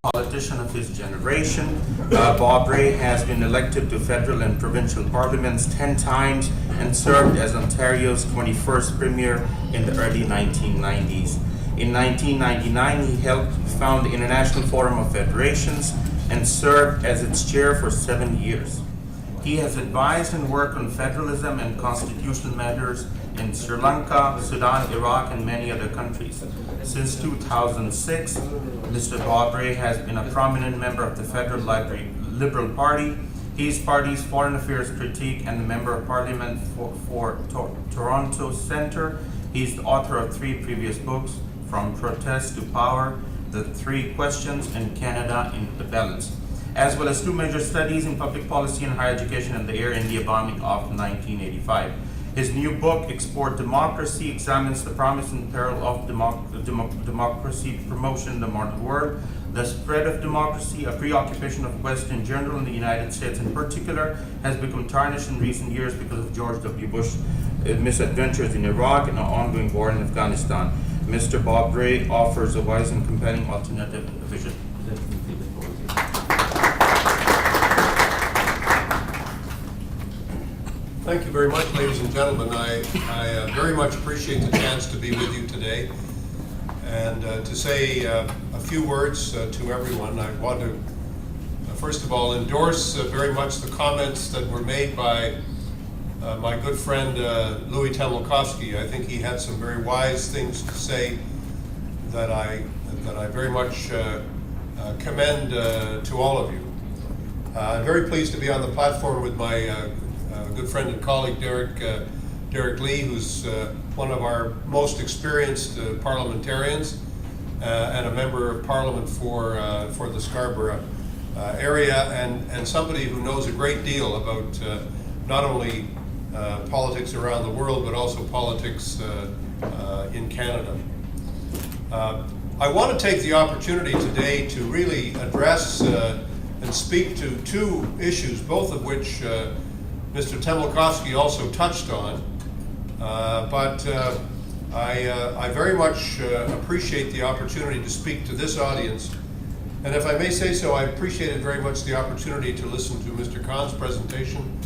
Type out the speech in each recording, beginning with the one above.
politician of his generation. Bob Rae has been elected to federal and provincial parliaments 10 times and served as Ontario's 21st Premier in the early 1990s. In 1999, he helped found the International Forum of Federations and served as its chair for 7 years. He has advised and worked on federalism and constitutional matters in Sri Lanka, Sudan, Iraq, and many other countries. Since 2006, Mr. Bob Rae has been a prominent member of the Federal Liberal Party. He is party's foreign affairs critique and the member of parliament for Toronto Centre. He is the author of 3 previous books, From Protest to Power, The 3 Questions, and Canada in the Balance, as well as 2 major studies in public policy and higher education and the Air India bombing of 1985. His new book, Export Democracy, examines the promise and peril of democracy promotion in the modern world, the spread of democracy, a preoccupation of West in general and the United States in particular, has become tarnished in recent years because of George W. Bush's misadventures in Iraq and an ongoing war in Afghanistan. Mr. Bob Rae offers a wise and compelling alternative vision. Thank you very much, ladies and gentlemen. I very much appreciate the chance to be with you today and to say a few words to everyone. I want to, first of all, endorse very much the comments that were made by my good friend Louis Temelkovsky. I think he had some very wise things to say that I very much commend to all of you. I'm very pleased to be on the platform with my good friend and colleague Darek Lee, who's one of our most experienced parliamentarians and a member of Parliament for the Scarborough area, and somebody who knows a great deal about not only politics around the world, but also politics in Canada. I want to take the opportunity today to really address and speak to 2 issues, both of which Mr. Temelkovsky also touched on, but I very much appreciate the opportunity to speak to this audience. And if I may say so, I appreciated very much the opportunity to listen to Mr. Khan's presentation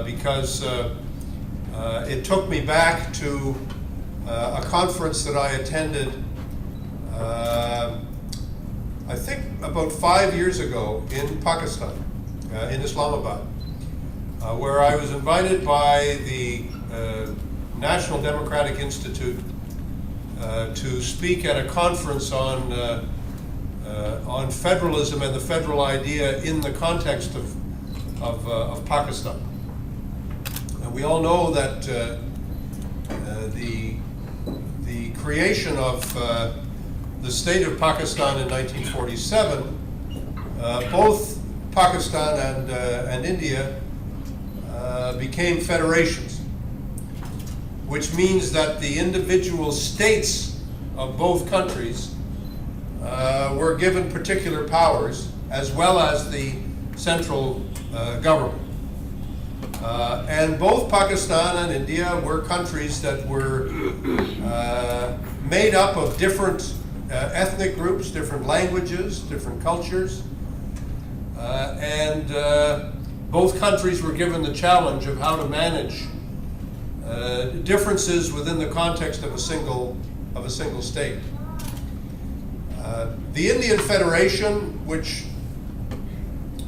because it took me back to a conference that I attended, I think about 5 years ago in Pakistan, in Islamabad, where I was invited by the National Democratic Institute to speak at a conference on federalism and the federal idea in the context of Pakistan. And we all know that the creation of the state of Pakistan in 1947, both Pakistan and India became federations, which means that the individual states of both countries were given particular powers, as well as the central government. And both Pakistan and India were countries that were made up of different ethnic groups, different languages, different cultures, and both countries were given the challenge of how to manage differences within the context of a single state. The Indian Federation, which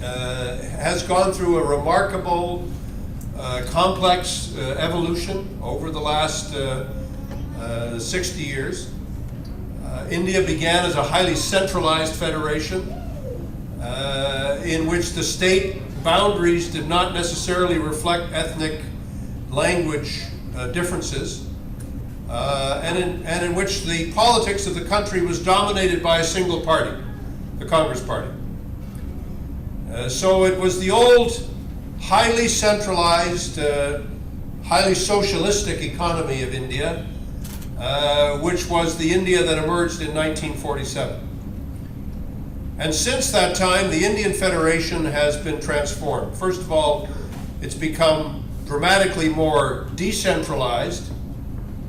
has gone through a remarkable, complex evolution over the last 60 years. India began as a highly centralized federation in which the state boundaries did not necessarily reflect ethnic language differences, and in which the politics of the country was dominated by a single party, the Congress Party. So it was the old, highly centralized, highly socialistic economy of India, which was the India that emerged in 1947. And since that time, the Indian Federation has been transformed. First of all, it's become dramatically more decentralized,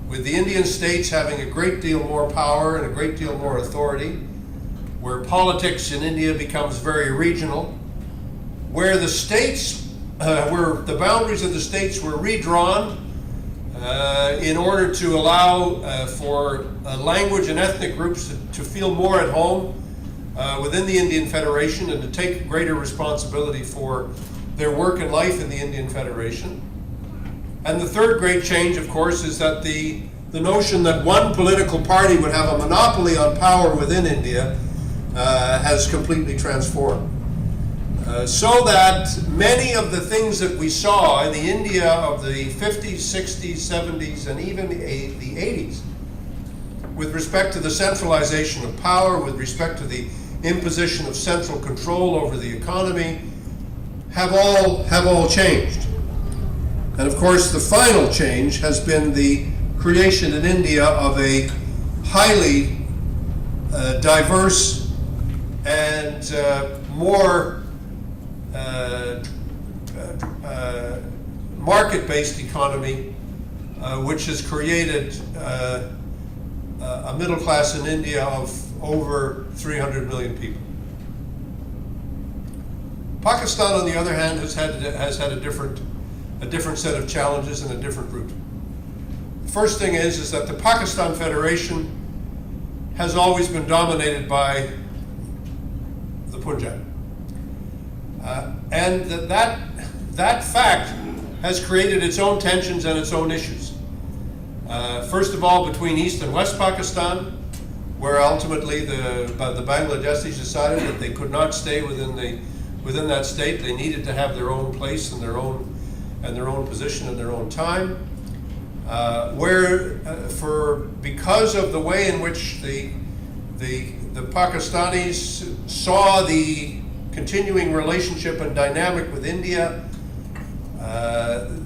with the Indian states having a great deal more power and a great deal more authority. where politics in India becomes very regional, where the states, where the boundaries of the states were redrawn in order to allow for language and ethnic groups to feel more at home within the Indian Federation and to take greater responsibility for their work and life in the Indian Federation. And the third great change, of course, is that the notion that one political party would have a monopoly on power within India has completely transformed. So that many of the things that we saw in the India of the 50s, 60s, 70s, and even the 80s, with respect to the centralization of power, with respect to the imposition of central control over the economy, have all changed. And of course, the final change has been the creation in India of a highly diverse and more market-based economy, which has created a middle class in India of over 300 million people. Pakistan, on the other hand, has had a different set of challenges and a different route. The first thing is that the Pakistan Federation has always been dominated by the Punjab. And that fact has created its own tensions and its own issues. First of all, between East and West Pakistan, where ultimately the Bangladeshis decided that they could not stay within that state. They needed to have their own place and their own position and their own time. Because of the way in which the Pakistanis saw the continuing relationship and dynamic with India,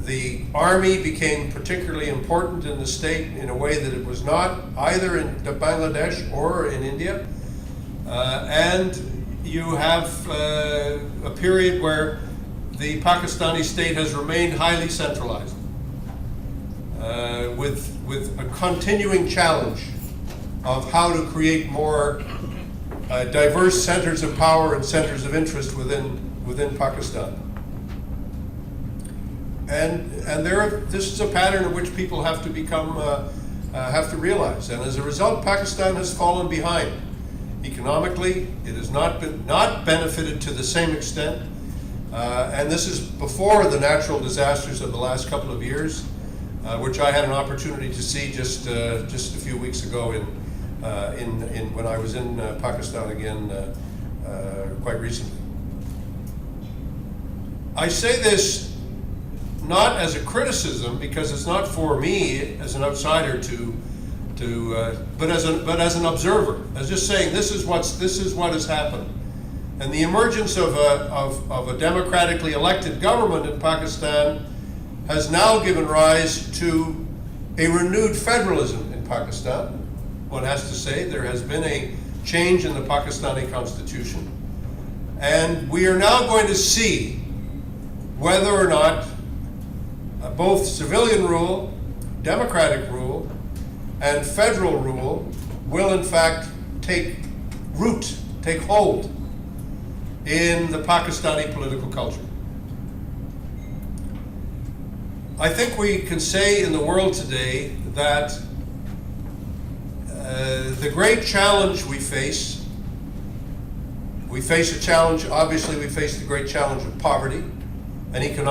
the army became particularly important in the state in a way that it was not either in Bangladesh or in India. And you have a period where the Pakistani state has remained highly centralized, with a continuing challenge of how to create more diverse centers of power and centers of interest within Pakistan. And this is a pattern in which people have to realize. And as a result, Pakistan has fallen behind. Economically, it has not benefited to the same extent. And this is before the natural disasters of the last couple of years, which I had an opportunity to see just a few weeks ago when I was in Pakistan again quite recently. I say this not as a criticism, because it's not for me as an outsider but as an observer, as just saying this is what has happened. And the emergence of a democratically elected government in Pakistan has now given rise to a renewed federalism in Pakistan. One has to say there has been a change in the Pakistani constitution. And we are now going to see whether or not both civilian rule, democratic rule, and federal rule will in fact take root, take hold in the Pakistani political culture. I think we can say in the world today that the great challenge we face a challenge, obviously we face the great challenge of poverty and economic